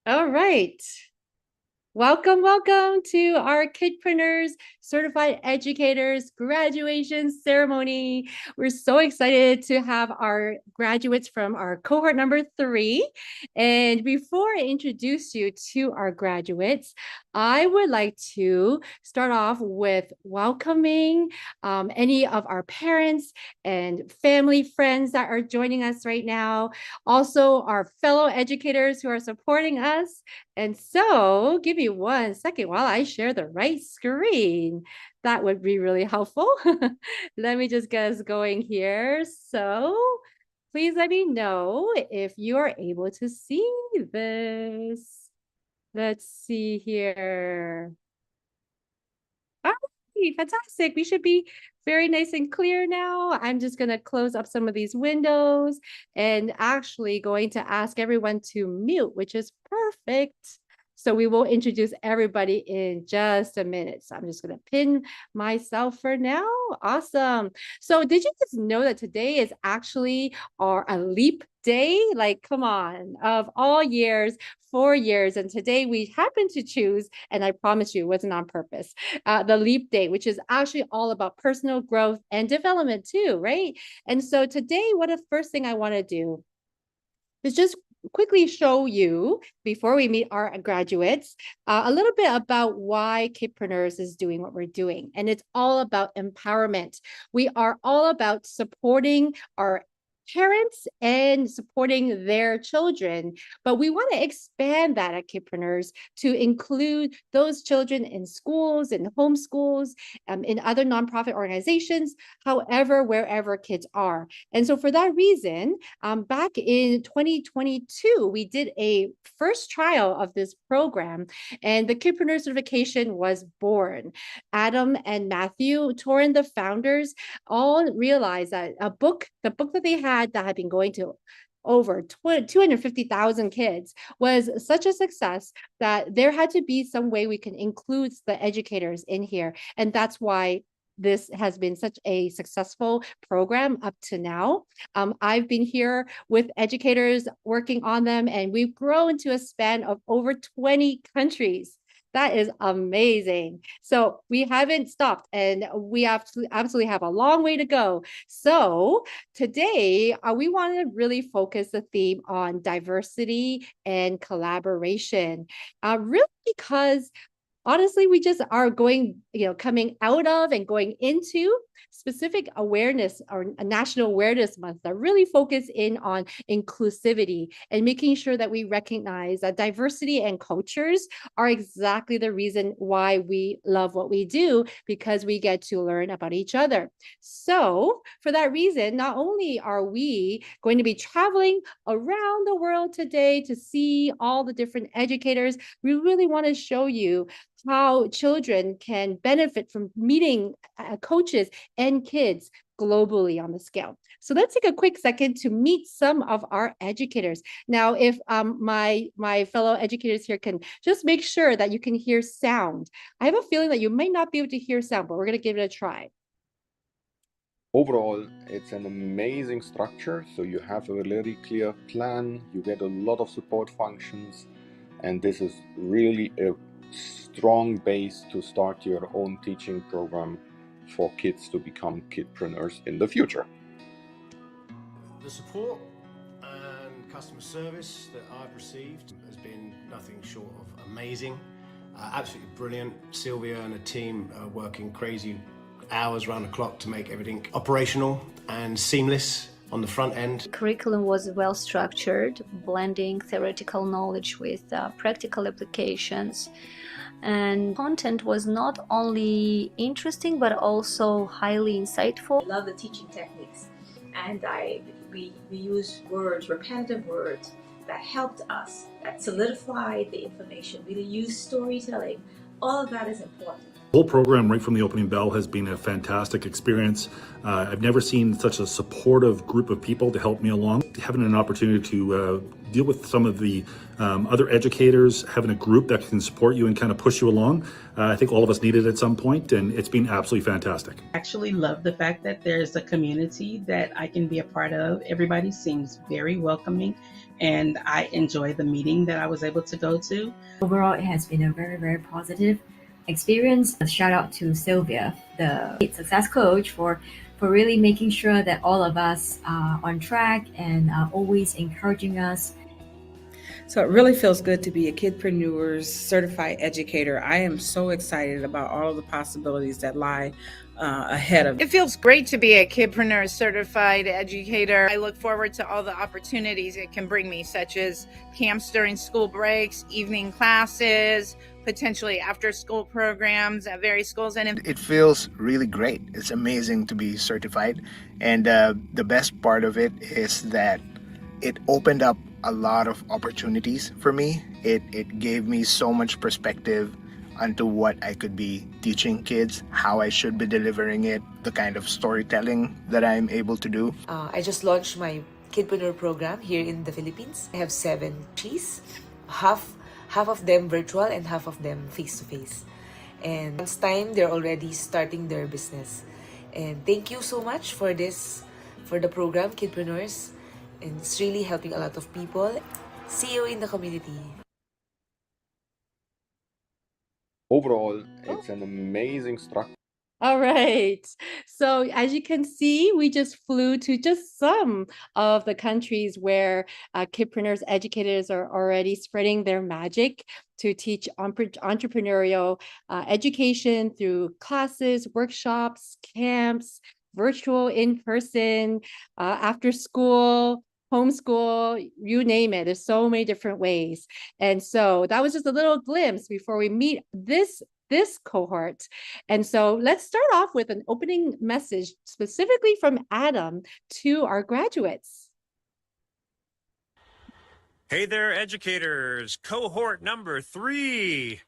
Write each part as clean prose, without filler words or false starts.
All right. Welcome to our Kidpreneurs Certified Educators graduation ceremony. We're so excited to have our graduates from our cohort number 3. And before I introduce you to our graduates, I would like to start off with welcoming any of our parents and family friends that are joining us right now. Also, our fellow educators who are supporting us. And so give me 1 second while I share the right screen. That would be really helpful. Let me just get us going here. So please let me know if you are able to see this. Let's see here. All right, fantastic. We should be very nice and clear now. I'm just going to close up some of these windows and actually going to ask everyone to mute, which is perfect. So we will introduce everybody in just a minute. So I'm just going to pin myself for now. Awesome. So did you just know that today is actually a leap day? Like, come on, of all years, 4 years. And today we happen to choose, and I promise you it wasn't on purpose, the leap day, which is actually all about personal growth and development too, right? And so today, what the first thing I want to do is just quickly show you, before we meet our graduates, a little bit about why Kidpreneurs is doing what we're doing. And it's all about empowerment. We are all about supporting our parents and supporting their children, but we want to expand that at Kidpreneurs to include those children in schools, in homeschools, in other nonprofit organizations, however, wherever kids are. And so for that reason, back in 2022, we did a first trial of this program, and the Kidpreneur certification was born. Adam and Matthew Torin, the founders, all realized that the book that they had that had been going to over 250,000 kids was such a success that there had to be some way we can include the educators in here. And that's why this has been such a successful program up to now. I've been here with educators working on them, and we've grown to a span of over 20 countries. That is amazing. So we haven't stopped, and we absolutely have a long way to go. So today, we want to really focus the theme on diversity and collaboration, really because honestly, we just are going, coming out of and going into specific awareness or a national awareness month that really focus in on inclusivity and making sure that we recognize that diversity and cultures are exactly the reason why we love what we do, because we get to learn about each other. So for that reason, not only are we going to be traveling around the world today to see all the different educators, we really want to show you how children can benefit from meeting coaches and kids globally on the scale. So let's take a quick second to meet some of our educators. Now, if my fellow educators here can just make sure that you can hear sound. I have a feeling that you might not be able to hear sound, but we're going to give it a try. Overall, it's an amazing structure. So you have a very clear plan, you get a lot of support functions, and this is really a strong base to start your own teaching program for kids to become kidpreneurs in the future. The support and customer service that I've received has been nothing short of amazing. Absolutely brilliant. Sylvia and the team are working crazy hours round the clock to make everything operational and seamless on the front end. The curriculum was well structured, blending theoretical knowledge with practical applications. And content was not only interesting, but also highly insightful. I love the teaching techniques, and we use words, repetitive words, that helped us, that solidified the information. We use storytelling. All of that is important. whole program right from the opening bell has been a fantastic experience. I've never seen such a supportive group of people to help me along. Having an opportunity to deal with some of the other educators, having a group that can support you and kind of push you along, I think all of us need it at some point, and it's been absolutely fantastic. I actually love the fact that there's a community that I can be a part of. Everybody seems very welcoming, and I enjoy the meeting that I was able to go to. Overall, it has been a very, very positive experience. A shout out to Sylvia, the success coach, for really making sure that all of us are on track and always encouraging us. So it really feels good to be a Kidpreneurs Certified Educator. I am so excited about all of the possibilities that lie ahead of me. It feels great to be a Kidpreneurs Certified Educator. I look forward to all the opportunities it can bring me, such as camps during school breaks, evening classes, potentially after school programs at various schools. And it feels really great. It's amazing to be certified. And the best part of it is that it opened up a lot of opportunities for me. It gave me so much perspective onto what I could be teaching kids, how I should be delivering it, the kind of storytelling that I'm able to do. I just launched my Kidpreneur program here in the Philippines. I have 7 cheese, half of them virtual and half of them face-to-face. And once time, they're already starting their business. And thank you so much for the program, Kidpreneurs. And it's really helping a lot of people. See you in the community. Overall, it's an amazing structure. All right. So as you can see, we just flew to just some of the countries where Kidpreneurs educators are already spreading their magic to teach entrepreneurial education through classes, workshops, camps, virtual, in-person, after school, homeschool, you name it. There's so many different ways. And so that was just a little glimpse before we meet this cohort. And so let's start off with an opening message specifically from Adam to our graduates. Hey there, educators. Cohort number 3.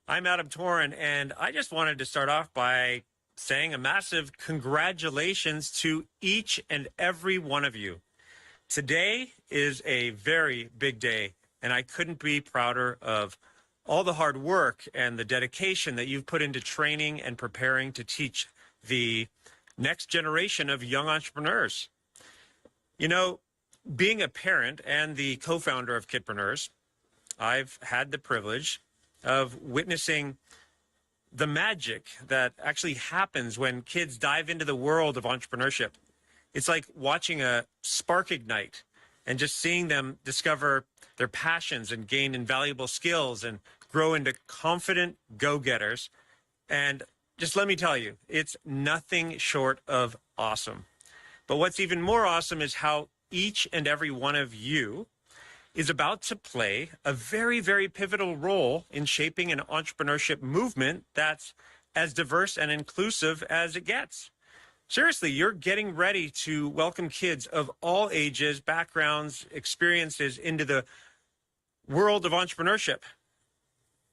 I'm Adam Toren, and I just wanted to start off by saying a massive congratulations to each and every one of you. Today is a very big day, and I couldn't be prouder of all the hard work and the dedication that you've put into training and preparing to teach the next generation of young entrepreneurs. You know, being a parent and the co-founder of Kidpreneurs, I've had the privilege of witnessing the magic that actually happens when kids dive into the world of entrepreneurship. It's like watching a spark ignite and just seeing them discover their passions and gain invaluable skills and grow into confident go-getters. And just let me tell you, it's nothing short of awesome. But what's even more awesome is how each and every one of you is about to play a very, very pivotal role in shaping an entrepreneurship movement that's as diverse and inclusive as it gets. Seriously, you're getting ready to welcome kids of all ages, backgrounds, experiences into the world of entrepreneurship.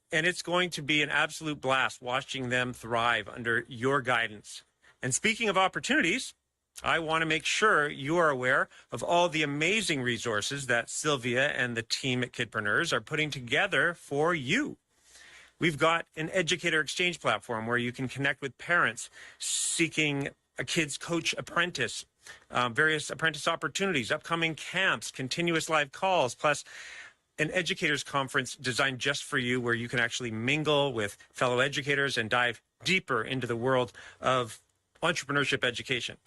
And it's going to be an absolute blast watching them thrive under your guidance. And speaking of opportunities, I want to make sure you are aware of all the amazing resources that Sylvia and the team at Kidpreneurs are putting together for you. We've got an educator exchange platform where you can connect with parents seeking a kid's coach apprentice, various apprentice opportunities, upcoming camps, continuous live calls, plus an educators conference designed just for you where you can actually mingle with fellow educators and dive deeper into the world of entrepreneurship education.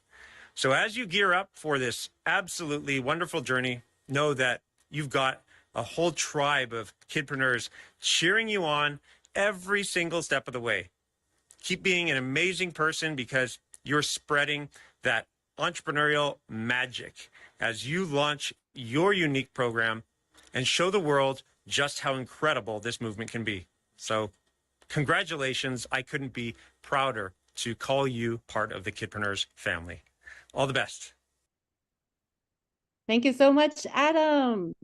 So as you gear up for this absolutely wonderful journey, know that you've got a whole tribe of Kidpreneurs cheering you on every single step of the way. Keep being an amazing person because you're spreading that entrepreneurial magic as you launch your unique program and show the world just how incredible this movement can be. So congratulations. I couldn't be prouder to call you part of the Kidpreneurs family. All the best. Thank you so much, Adam.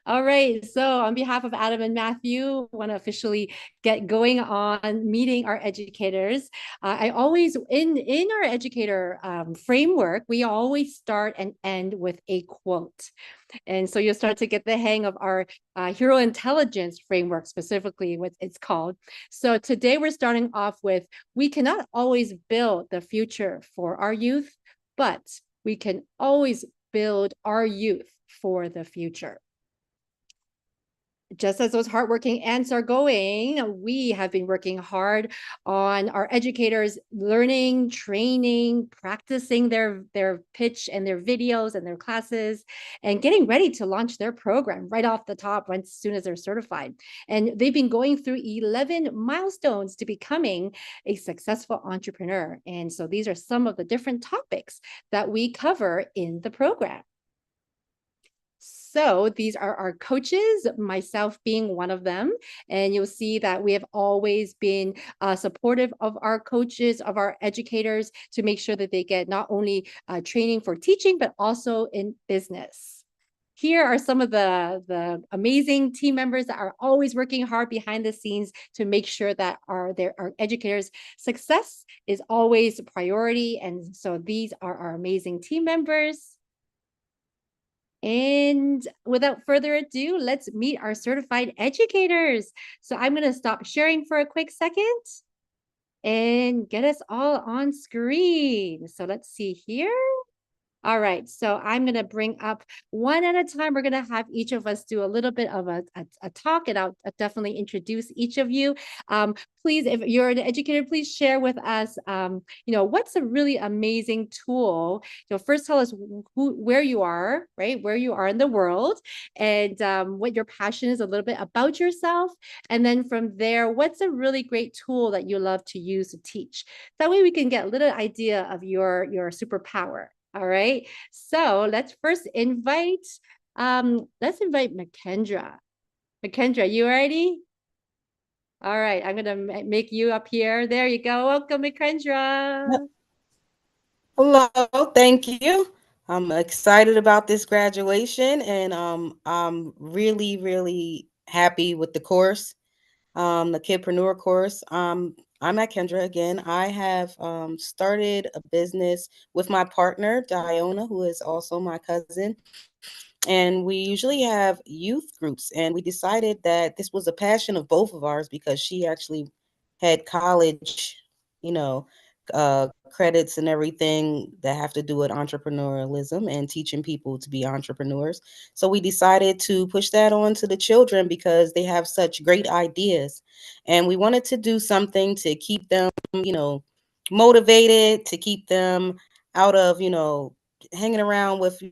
All right. So on behalf of Adam and Matthew, I want to officially get going on meeting our educators. I always, in our educator framework, we always start and end with a quote. And so you'll start to get the hang of our hero intelligence framework, specifically what it's called. So today we're starting off with, we cannot always build the future for our youth, but we can always build our youth for the future. Just as those hardworking ants are going, we have been working hard on our educators learning, training, practicing their pitch and their videos and their classes, and getting ready to launch their program right off the top as soon as they're certified. And they've been going through 11 milestones to becoming a successful entrepreneur. And so these are some of the different topics that we cover in the program. So these are our coaches, myself being one of them. And you'll see that we have always been supportive of our coaches, of our educators, to make sure that they get not only training for teaching, but also in business. Here are some of the amazing team members that are always working hard behind the scenes to make sure that our educators' success is always a priority. And so these are our amazing team members. And without further ado, let's meet our certified educators. So I'm going to stop sharing for a quick second and get us all on screen. So let's see here. All right, so I'm going to bring up one at a time. We're going to have each of us do a little bit of a talk, and I'll definitely introduce each of you. Please, if you're an educator, please share with us, what's a really amazing tool. First tell us where you are, right? Where you are in the world, and what your passion is, a little bit about yourself. And then from there, what's a really great tool that you love to use to teach? That way we can get a little idea of your superpower. All right. So let's first invite Makendra. Makendra, you ready? All right. I'm going to make you up here. There you go. Welcome, Makendra. Hello. Thank you. I'm excited about this graduation, and I'm really, really happy with the course, the Kidpreneur course. I'm at Kendra again. I have started a business with my partner, Diona, who is also my cousin. And we usually have youth groups. And we decided that this was a passion of both of ours because she actually had college, you know, credits and everything that have to do with entrepreneurialism and teaching people to be entrepreneurs. So we decided to push that on to the children because they have such great ideas. And we wanted to do something to keep them, motivated, to keep them out of, hanging around with,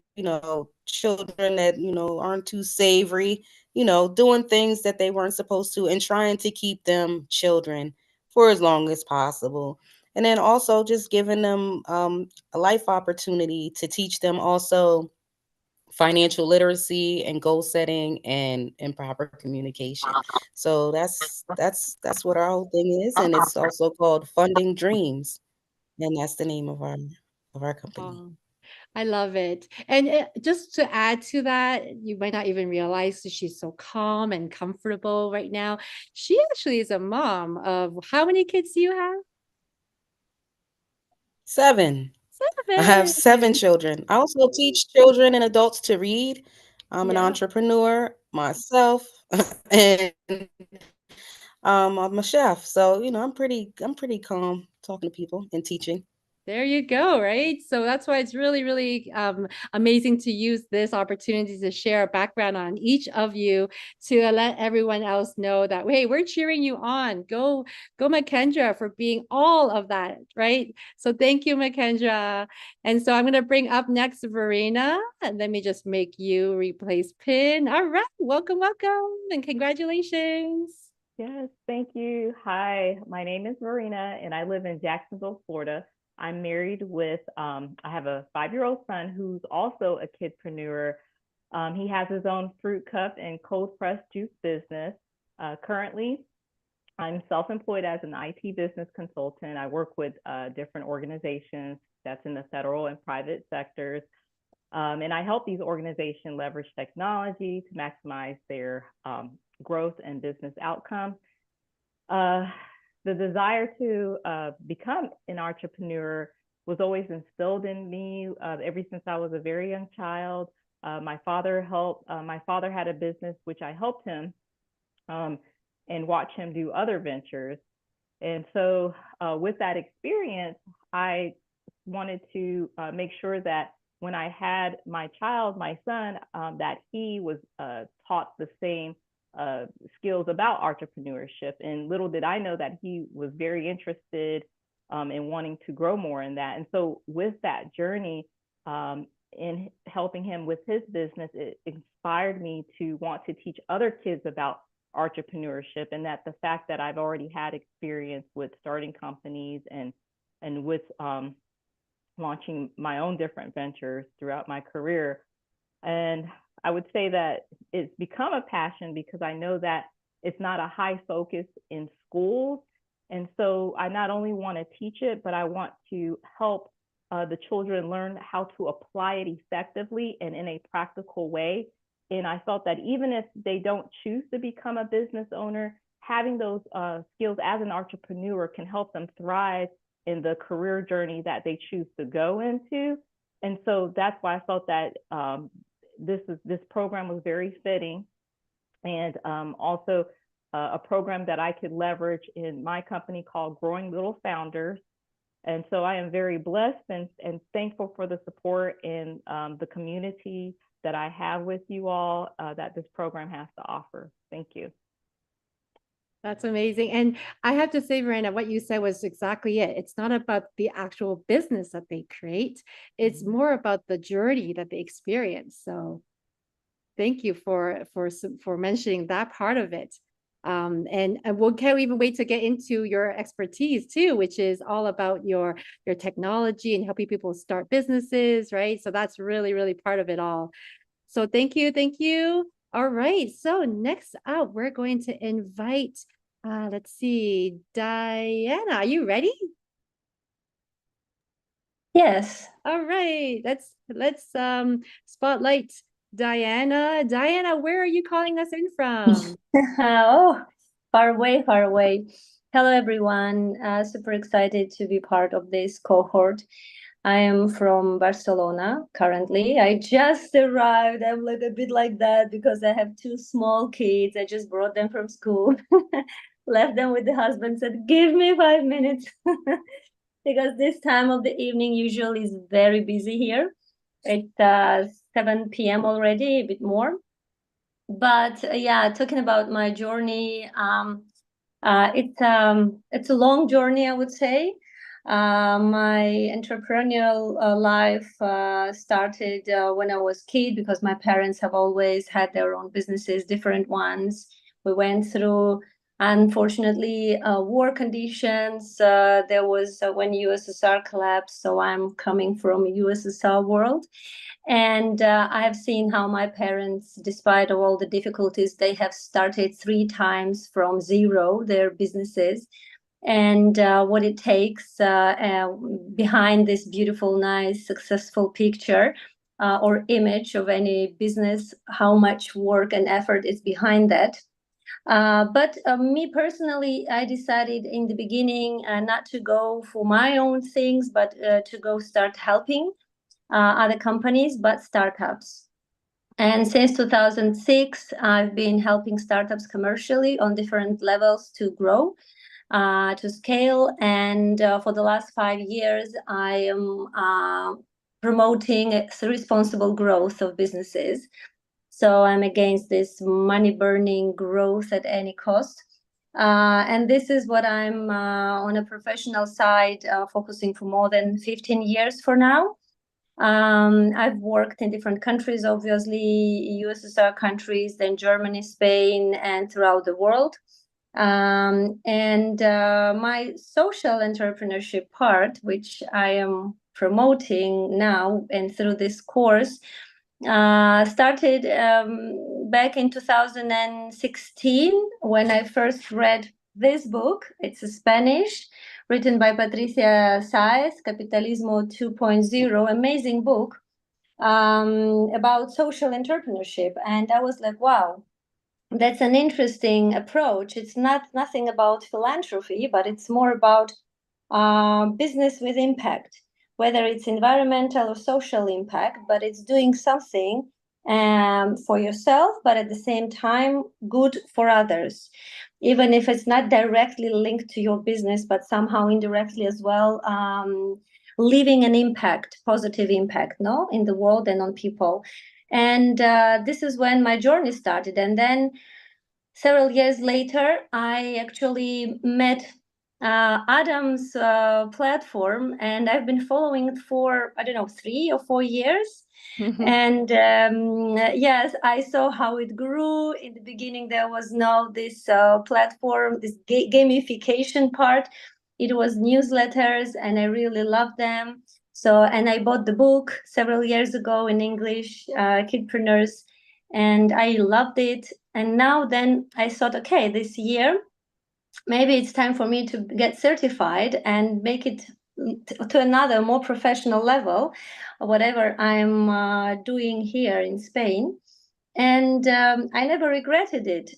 children that, aren't too savory, doing things that they weren't supposed to, and trying to keep them children for as long as possible. And then also just giving them a life opportunity to teach them also financial literacy and goal setting and proper communication. So that's what our whole thing is, and it's also called Funding Dreams, and that's the name of our company. Oh, I love it. And just to add to that, you might not even realize that she's so calm and comfortable right now. She actually is a mom of how many kids do you have? 7. I have 7 7. children. I also teach children and adults to read. I'm an Yeah. entrepreneur myself, and I'm a chef. So, I'm pretty calm talking to people and teaching. There you go, right? So that's why it's really, really amazing to use this opportunity to share a background on each of you to let everyone else know that, hey, we're cheering you on. Go, Makendra, for being all of that, right? So thank you, Makendra. And so I'm going to bring up next Verena, and let me just make you replace Pin. All right, welcome, and congratulations. Yes, thank you. Hi, my name is Marina, and I live in Jacksonville, Florida. I'm married with, I have a 5-year-old son who's also a kidpreneur. He has his own fruit cup and cold pressed juice business. Currently, I'm self-employed as an IT business consultant. I work with different organizations that's in the federal and private sectors. And I help these organizations leverage technology to maximize their growth and business outcomes. The desire to become an entrepreneur was always instilled in me ever since I was a very young child. My father had a business which I helped him and watched him do other ventures. And so with that experience, I wanted to make sure that when I had my child, my son, that he was taught the same skills about entrepreneurship. And little did I know that he was very interested in wanting to grow more in that. And so with that journey in helping him with his business, it inspired me to want to teach other kids about entrepreneurship, and that the fact that I've already had experience with starting companies and with launching my own different ventures throughout my career. And I would say that it's become a passion because I know that it's not a high focus in schools. And so I not only want to teach it, but I want to help the children learn how to apply it effectively and in a practical way. And I felt that even if they don't choose to become a business owner, having those skills as an entrepreneur can help them thrive in the career journey that they choose to go into. And so that's why I felt that this program was very fitting, and also a program that I could leverage in my company called Growing Little Founders. And so I am very blessed and thankful for the support and the community that I have with you all that this program has to offer. Thank you. That's amazing. And I have to say, Miranda, what you said was exactly it. It's not about the actual business that they create. It's more about the journey that they experience. So thank you for mentioning that part of it. And we can't even wait to get into your expertise too, which is all about your technology and helping people start businesses, right? So that's really, really part of it all. So thank you. Thank you. All right. So next up, we're going to invite, let's see, Diana, are you ready? Yes. All right. Let's spotlight Diana. Diana, where are you calling us in from? Oh, far away, far away. Hello, everyone. Super excited to be part of this cohort. I am from Barcelona currently. I just arrived. I'm like a bit like that because I have two small kids. I just brought them from school, left them with the husband, said, give me 5 minutes. Because this time of the evening usually is very busy here. It's 7 p.m. already, a bit more. But yeah, talking about my journey, it's a long journey, I would say. My entrepreneurial life started when I was a kid because my parents have always had their own businesses, different ones. We went through, unfortunately, war conditions. There was when USSR collapsed, so I'm coming from USSR world. And I have seen how my parents, despite all the difficulties, they have started 3 times from zero their businesses. And what it takes behind this beautiful, nice, successful picture or image of any business, how much work and effort is behind that. But me personally, I decided in the beginning not to go for my own things, but to go start helping other companies, but startups. And since 2006, I've been helping startups commercially on different levels to grow, to scale. And for the last 5 years, I am promoting responsible growth of businesses. So I'm against this money-burning growth at any cost. And this is what I'm on a professional side focusing for more than 15 years for now. I've worked in different countries, obviously, USSR countries, then Germany, Spain, and throughout the world. And my social entrepreneurship part, which I am promoting now and through this course, started back in 2016 when I first read this book. It's a Spanish, written by Patricia Saez, Capitalismo 2.0, amazing book. about social entrepreneurship. And I was like, wow, that's an interesting approach. It's nothing about philanthropy, but it's more about business with impact, whether it's environmental or social impact, but it's doing something for yourself, but at the same time, good for others. Even if it's not directly linked to your business, but somehow indirectly as well, leaving an impact, positive impact, no, in the world and on people. And this is when my journey started. And then several years later, I actually met Adam's platform, and I've been following it for, I don't know, 3 or 4 years. And yes, I saw how it grew. In the beginning, there was no this platform, this gamification part. It was newsletters, and I really loved them. So, and I bought the book several years ago in English, Kidpreneurs, and I loved it. And now then I thought, okay, this year, maybe it's time for me to get certified and make it to another more professional level, whatever I'm doing here in Spain. And I never regretted it.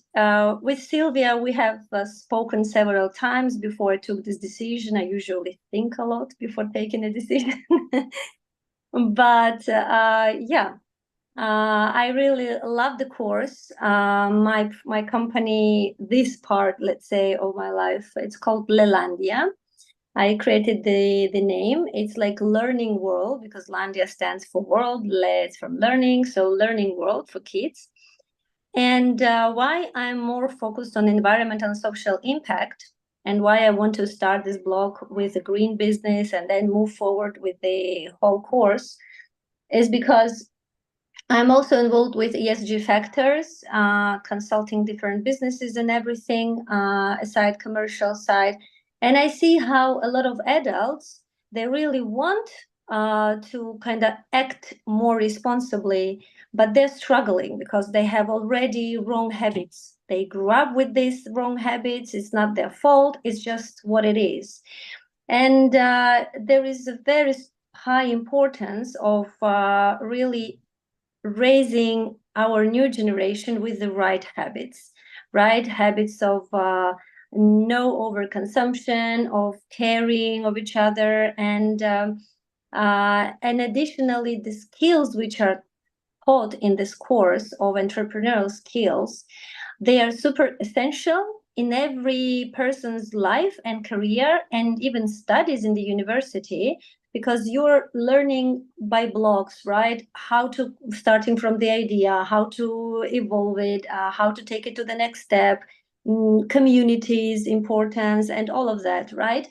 With Sylvia, we have spoken several times before I took this decision. I usually think a lot before taking a decision. But yeah, I really love the course. My company, this part, let's say, of my life, it's called Lelandia. I created the name. It's like learning world, because Landia stands for world, Le is from learning, so learning world for kids. And why I'm more focused on environmental and social impact, and why I want to start this blog with a green business and then move forward with the whole course, is because I'm also involved with ESG factors, consulting different businesses and everything, aside commercial side. And I see how a lot of adults, they really want to kind of act more responsibly, but they're struggling because they have already wrong habits. They grew up with these wrong habits. It's not their fault. It's just what it is. And there is a very high importance of really raising our new generation with the right habits of no overconsumption, of caring of each other, and additionally the skills which are taught in this course of entrepreneurial skills, they are super essential in every person's life and career, and even studies in the university, because you're learning by blocks, right? How to, starting from the idea, how to evolve it, how to take it to the next step, communities, importance, and all of that, right?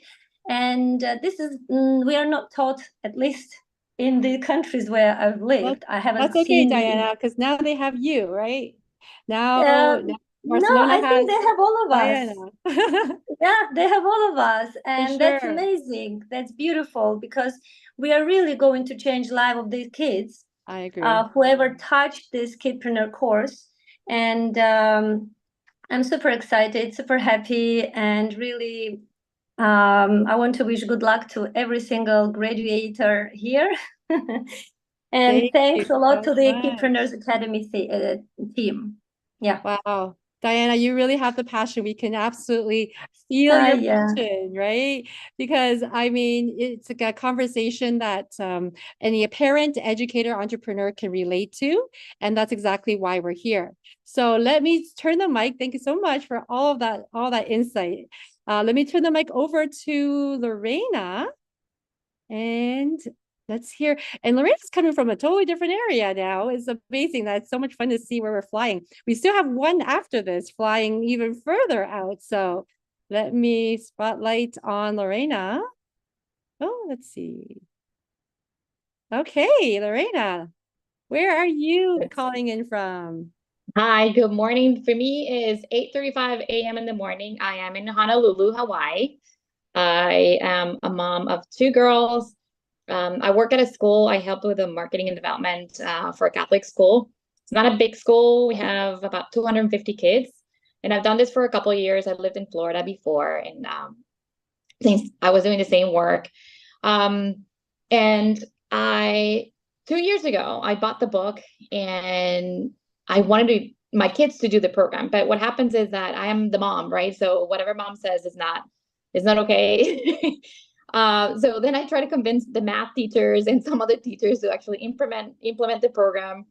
And this is, we are not taught, at least in the countries where I've lived. I haven't That's okay, seen Diana, because now they have you, right? uh, Now no, Barcelona I has think they have all of us. Diana. Yeah, they have all of us, For and that's sure. amazing. That's beautiful, because we are really going to change life of these kids. I agree. Whoever touched this Kidpreneur course, and I'm super excited, super happy, and really I want to wish good luck to every single graduator here. And Thank thanks you a lot so to the much. Kidpreneurs Academy team. Yeah. Wow. Diana, you really have the passion. We can absolutely feel your Yeah. passion, right? Because I mean, it's like a conversation that any parent, educator, entrepreneur can relate to. And that's exactly why we're here. So let me turn the mic. Thank you so much for all that insight. Let me turn the mic over to Lorena. And let's hear. And Lorena's coming from a totally different area now. It's amazing. That's so much fun to see where we're flying. We still have one after this flying even further out. So let me spotlight on Lorena. Oh, let's see. Okay, Lorena, where are you calling in from? Hi, good morning. For me, it is 8:35 a.m. in the morning. I am in Honolulu, Hawaii. I am a mom of 2 girls. I work at a school. I help with the marketing and development for a Catholic school. It's not a big school. We have about 250 kids, and I've done this for a couple of years. I lived in Florida before, and I was doing the same work. And I 2 years ago, I bought the book and I wanted my kids to do the program. But what happens is that I am the mom, right? So whatever mom says is not okay. So then I try to convince the math teachers and some other teachers to actually implement the program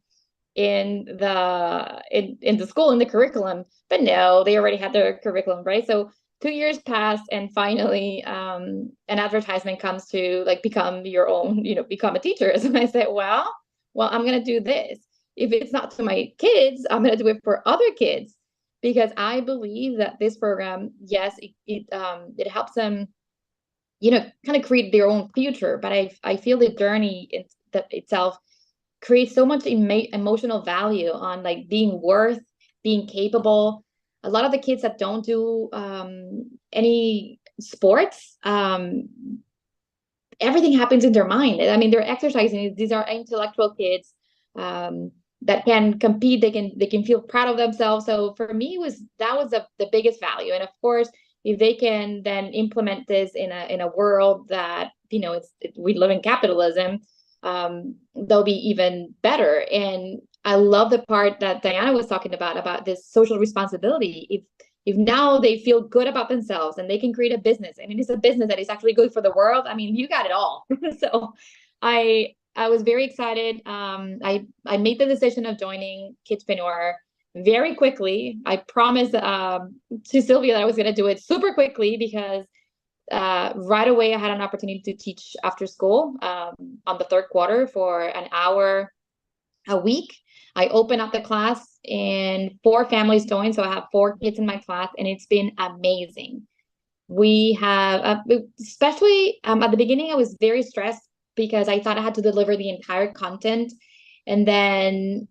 in the school, in the curriculum. But no, they already had their curriculum, right? So 2 years passed, and finally an advertisement comes to like become your own, become a teacher. So I said, well, I'm gonna do this. If it's not to my kids, I'm gonna do it for other kids, because I believe that this program, yes, it helps them, kind of create their own future. But I feel the journey itself creates so much emotional value on like being worth, being capable. A lot of the kids that don't do any sports, everything happens in their mind. I mean, they're exercising. These are intellectual kids that can compete. They can feel proud of themselves. So for me, that was the biggest value. And of course, if they can then implement this in a world that we live in capitalism, they'll be even better. And I love the part that Diana was talking about this social responsibility. If now they feel good about themselves and they can create a business, and it is a business that is actually good for the world, I mean, you got it all. So I was very excited. I made the decision of joining Kidpreneur very quickly. I promised to Sylvia that I was going to do it super quickly, because right away I had an opportunity to teach after school on the third quarter for an hour a week. I opened up the class and 4 families joined, so I have 4 kids in my class, and it's been amazing. We have, especially at the beginning, I was very stressed because I thought I had to deliver the entire content. And then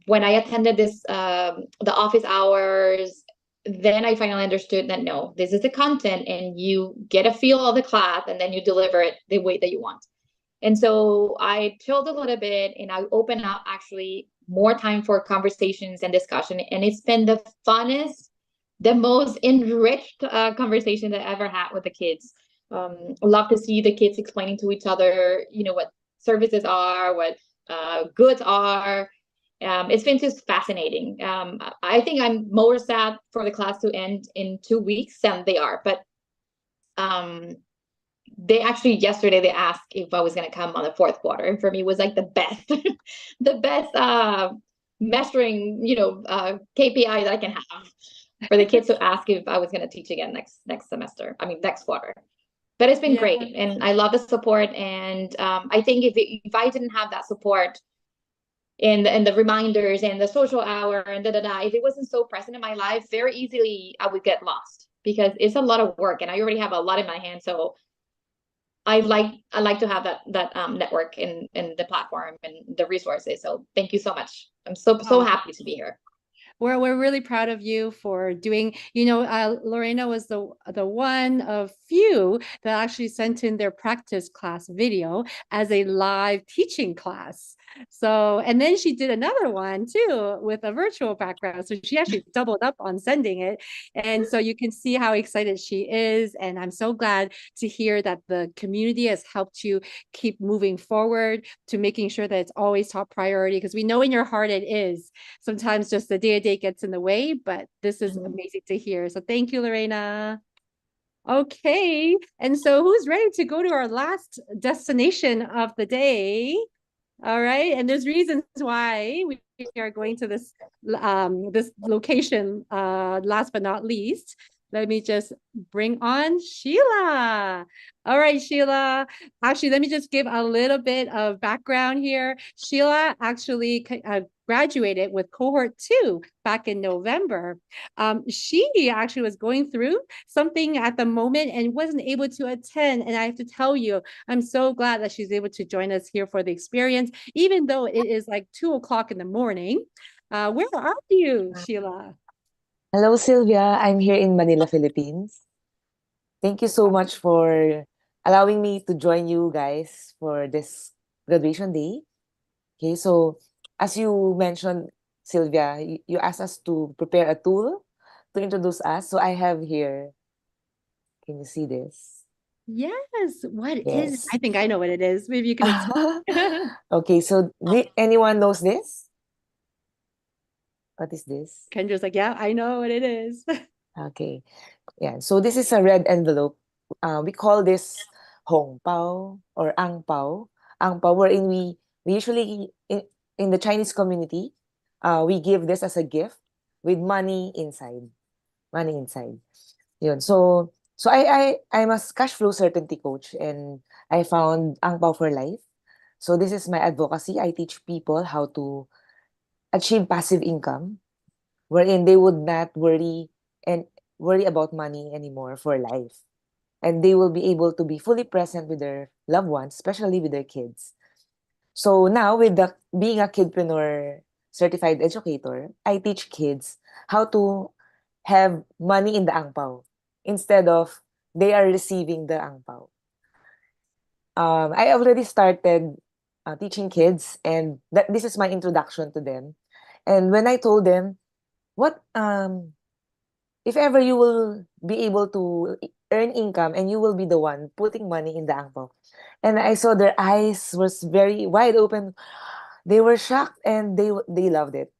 when I attended the office hours, then I finally understood that no, this is the content, and you get a feel of the class, and then you deliver it the way that you want. And so I chilled a little bit, and I opened up actually more time for conversations and discussion. And it's been the funnest, the most enriched conversation that I ever had with the kids. Love to see the kids explaining to each other, what services are, what goods are. It's been just fascinating. I think I'm more sad for the class to end in 2 weeks than they are. But they actually, yesterday, they asked if I was going to come on the fourth quarter. And for me, it was like the best, the best measuring, KPI that I can have, for the kids to ask if I was going to teach again next semester. I mean, next quarter. But it's been great, and I love the support. And I think if I didn't have that support and the reminders and the social hour and if it wasn't so present in my life, very easily I would get lost, because it's a lot of work, and I already have a lot in my hands. So I like to have that network and the platform and the resources. So thank you so much. I'm so happy to be here. We're really proud of you for doing, Lorena was the one of few that actually sent in their practice class video as a live teaching class. So, and then she did another one too with a virtual background. So she actually doubled up on sending it. And so you can see how excited she is. And I'm so glad to hear that the community has helped you keep moving forward to making sure that it's always top priority, because we know in your heart it is. Sometimes just the day-to-day gets in the way, but this is amazing to hear. So thank you, Lorena. Okay. And so who's ready to go to our last destination of the day? All right. And there's reasons why we are going to this location, last but not least. Let me just bring on Sheila. All right, Sheila. Actually, let me just give a little bit of background here. Sheila actually graduated with Cohort 2 back in November. She actually was going through something at the moment and wasn't able to attend. And I have to tell you, I'm so glad that she's able to join us here for the experience, even though it is like 2 o'clock in the morning. Where are you, Sheila? Hello, Sylvia. I'm here in Manila, Philippines. Thank you so much for allowing me to join you guys for this graduation day. Okay, so as you mentioned, Sylvia, you asked us to prepare a tool to introduce us. So I have here, can you see this? Yes. What is it? Yes. I think I know what it is. Maybe you can explain. Okay, so anyone knows this? What is this? Kendra's like, yeah, I know what it is. Okay. Yeah, so this is a red envelope. We call this hong pao or ang pao. Ang pao, wherein we usually in the Chinese community, we give this as a gift with money inside. Money inside. Yun. So I'm a cash flow certainty coach, and I found ang pao for life. So this is my advocacy. I teach people how to achieve passive income wherein they would not worry about money anymore for life. And they will be able to be fully present with their loved ones, especially with their kids. So now with being a Kidpreneur Certified Educator, I teach kids how to have money in the angpao instead of they are receiving the angpao. I already started teaching kids, and this is my introduction to them. And when I told them, what if ever you will be able to earn income and you will be the one putting money in the angpao, and I saw their eyes was very wide open. They were shocked and they loved it.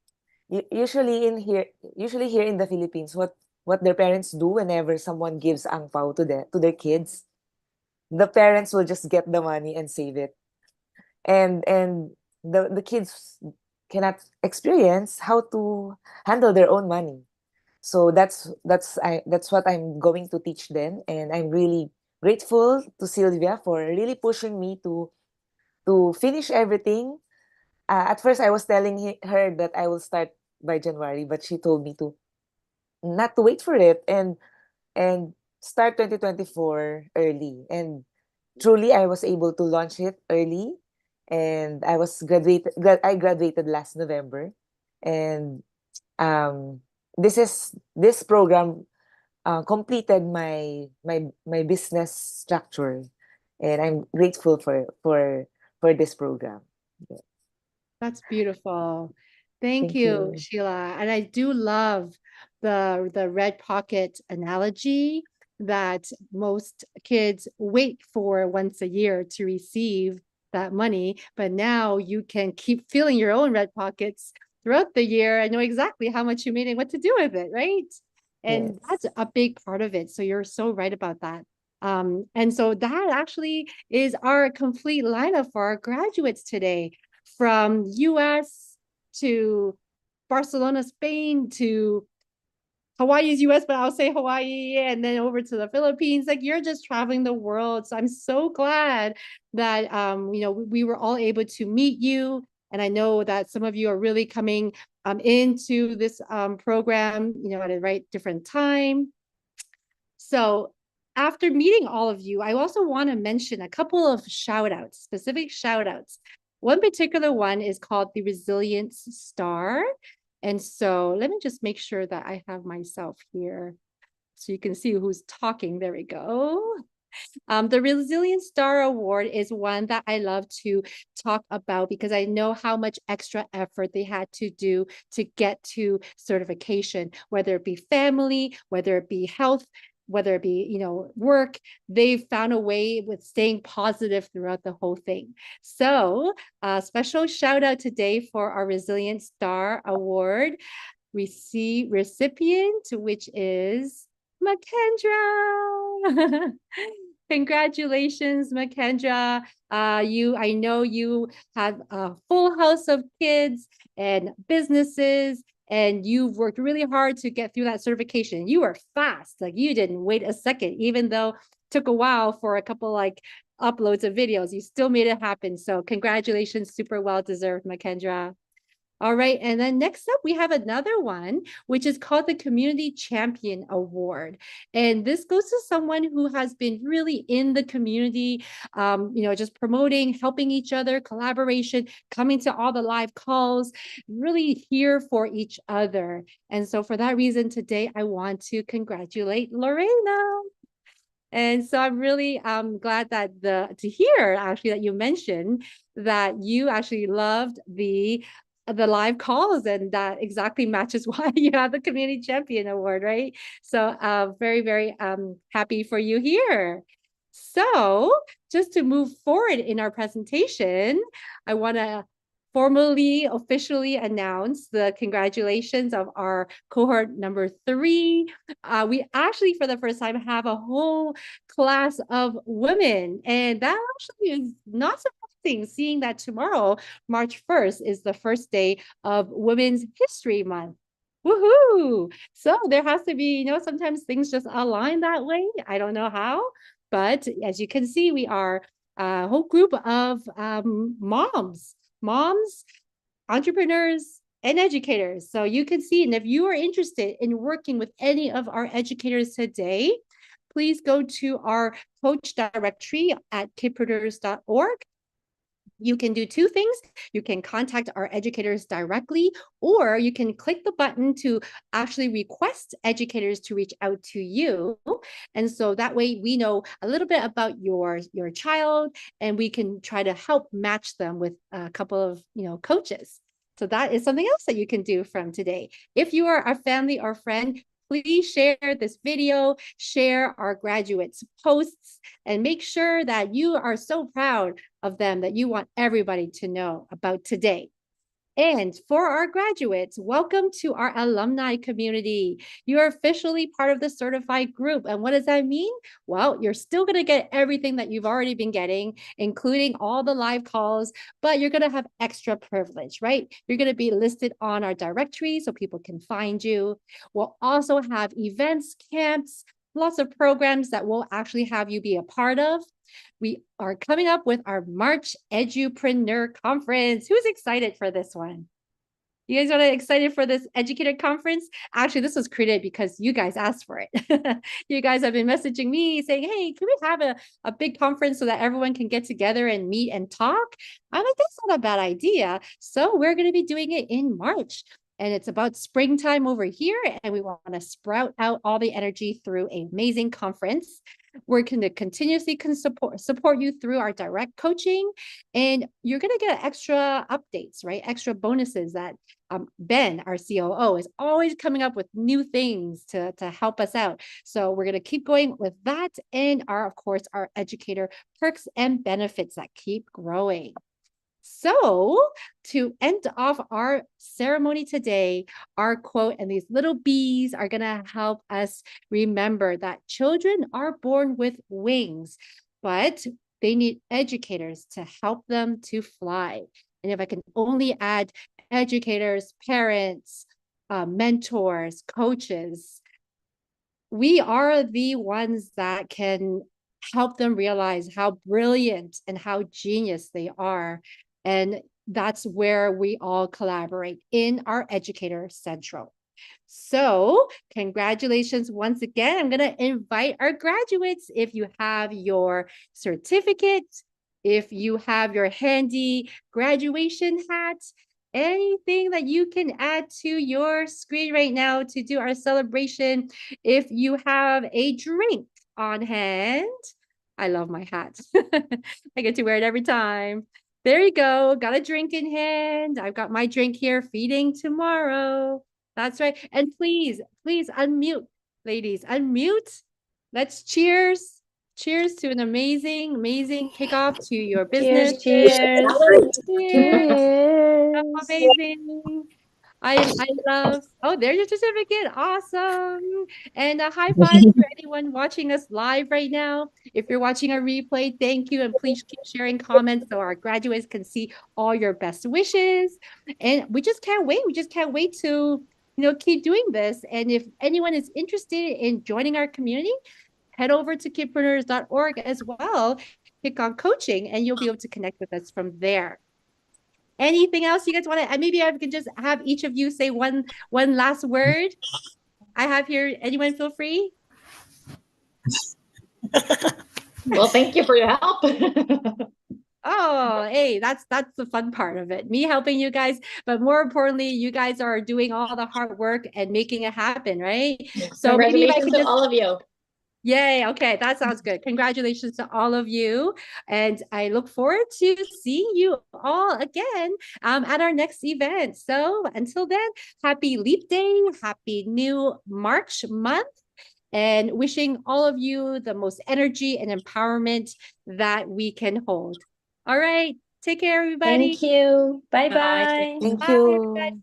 Usually here in the Philippines, what their parents do whenever someone gives angpao to their kids, the parents will just get the money and save it, and the kids cannot experience how to handle their own money. So that's what I'm going to teach them, and I'm really grateful to Sylvia for really pushing me to finish everything. At first, I was telling her that I will start by January, but she told me to not to wait for it and start 2024 early. And truly, I was able to launch it early, and I graduated last November, and um, this program completed my business structure, and I'm grateful for this program. Yeah. That's beautiful. Thank Thank you, you. Sheila. And I do love the red pocket analogy that most kids wait for once a year to receive that money, but now you can keep filling your own red pockets throughout the year and know exactly how much you made and what to do with it, right? And that's Yes. a big part of it. So you're so right about that. And so that actually is our complete lineup for our graduates today, from US to Barcelona, Spain, to Hawaii is US, but I'll say Hawaii, and then over to the Philippines. Like, you're just traveling the world. So I'm so glad that we were all able to meet you. And I know that some of you are really coming into this program, at a right different time. So after meeting all of you, I also want to mention a couple of shout outs, specific shout outs. One particular one is called the Resilience Star. And so let me just make sure that I have myself here so you can see who's talking. There we go. The Resilience Star Award is one that I love to talk about because I know how much extra effort they had to do to get to certification, whether it be family, whether it be health, whether it be, work. They've found a way with staying positive throughout the whole thing. So a special shout out today for our Resilience Star Award recipient, which is Makendra. Congratulations, Makendra. I know you have a full house of kids and businesses, and you've worked really hard to get through that certification. You were fast. Like, you didn't wait a second, even though it took a while for a couple uploads of videos. You still made it happen. So congratulations, super well deserved, Makendra. All right. And then next up, we have another one, which is called the Community Champion Award. And this goes to someone who has been really in the community, just promoting, helping each other, collaboration, coming to all the live calls, really here for each other. And so for that reason, today, I want to congratulate Lorena. And so I'm really glad that to hear actually that you mentioned that you actually loved the live calls, and that exactly matches why you have the Community Champion Award, right? So very, very happy for you here. So just to move forward in our presentation, I want to formally, officially announce the congratulations of our cohort number 3. We actually, for the first time, have a whole class of women, and that actually is not surprising, seeing that tomorrow, March 1st, is the first day of Women's History Month. Woohoo! So there has to be, sometimes things just align that way. I don't know how, but as you can see, we are a whole group of moms, entrepreneurs, and educators. So you can see, and if you are interested in working with any of our educators today, please go to our coach directory at kidpreneurs.org. You can do 2 things. You can contact our educators directly, or you can click the button to actually request educators to reach out to you. And so that way we know a little bit about your child, and we can try to help match them with a couple of, coaches. So that is something else that you can do from today. If you are a family or friend, please share this video, share our graduates' posts, and make sure that you are so proud of them that you want everybody to know about today. And for our graduates, welcome to our alumni community. You are officially part of the certified group. And what does that mean? Well, you're still going to get everything that you've already been getting, including all the live calls, but you're going to have extra privilege, right? You're going to be listed on our directory so people can find you. We'll also have events, camps, lots of programs that we'll actually have you be a part of. We are coming up with our March Edupreneur Conference. Who's excited for this one? You guys are excited for this educator conference? Actually, this was created because you guys asked for it. You guys have been messaging me saying, hey, can we have a big conference so that everyone can get together and meet and talk? I'm like, that's not a bad idea. So we're going to be doing it in March. And it's about springtime over here, and we want to sprout out all the energy through an amazing conference. We're going to continuously support you through our direct coaching, and you're going to get extra updates, right? Extra bonuses that Ben, our COO, is always coming up with new things to help us out. So we're going to keep going with that, and of course, our educator perks and benefits that keep growing. So to end off our ceremony today, our quote, and these little bees are going to help us remember that children are born with wings, but they need educators to help them to fly. And if I can only add educators, parents, mentors, coaches, we are the ones that can help them realize how brilliant and how genius they are. And that's where we all collaborate in our Educator Central. So congratulations once again. I'm going to invite our graduates. If you have your certificate, if you have your handy graduation hat, anything that you can add to your screen right now to do our celebration. If you have a drink on hand, I love my hat. I get to wear it every time. There you go. Got a drink in hand. I've got my drink here, feeding tomorrow. That's right. And please unmute, ladies, unmute. Let's cheers. Cheers to an amazing kickoff to your business. Cheers. Cheers. Amazing. I love, there's your certificate. Awesome. And a high five to anyone watching us live right now. If you're watching a replay, thank you. And please keep sharing comments so our graduates can see all your best wishes. And we just can't wait. We just can't wait to, keep doing this. And if anyone is interested in joining our community, head over to kidpreneurs.org as well. Click on coaching and you'll be able to connect with us from there. Anything else you guys want to, maybe I can just have each of you say one last word. I have here, anyone feel free? Well, thank you for your help. Oh, hey, that's the fun part of it. Me helping you guys, but more importantly, you guys are doing all the hard work and making it happen, right? So maybe if I can to just, all of you. Yay. Okay. That sounds good. Congratulations to all of you. And I look forward to seeing you all again at our next event. So until then, happy Leap Day, happy new March month. and wishing all of you the most energy and empowerment that we can hold. All right. Take care, everybody. Thank you. Bye-bye. Bye. Thank Bye, you. everybody.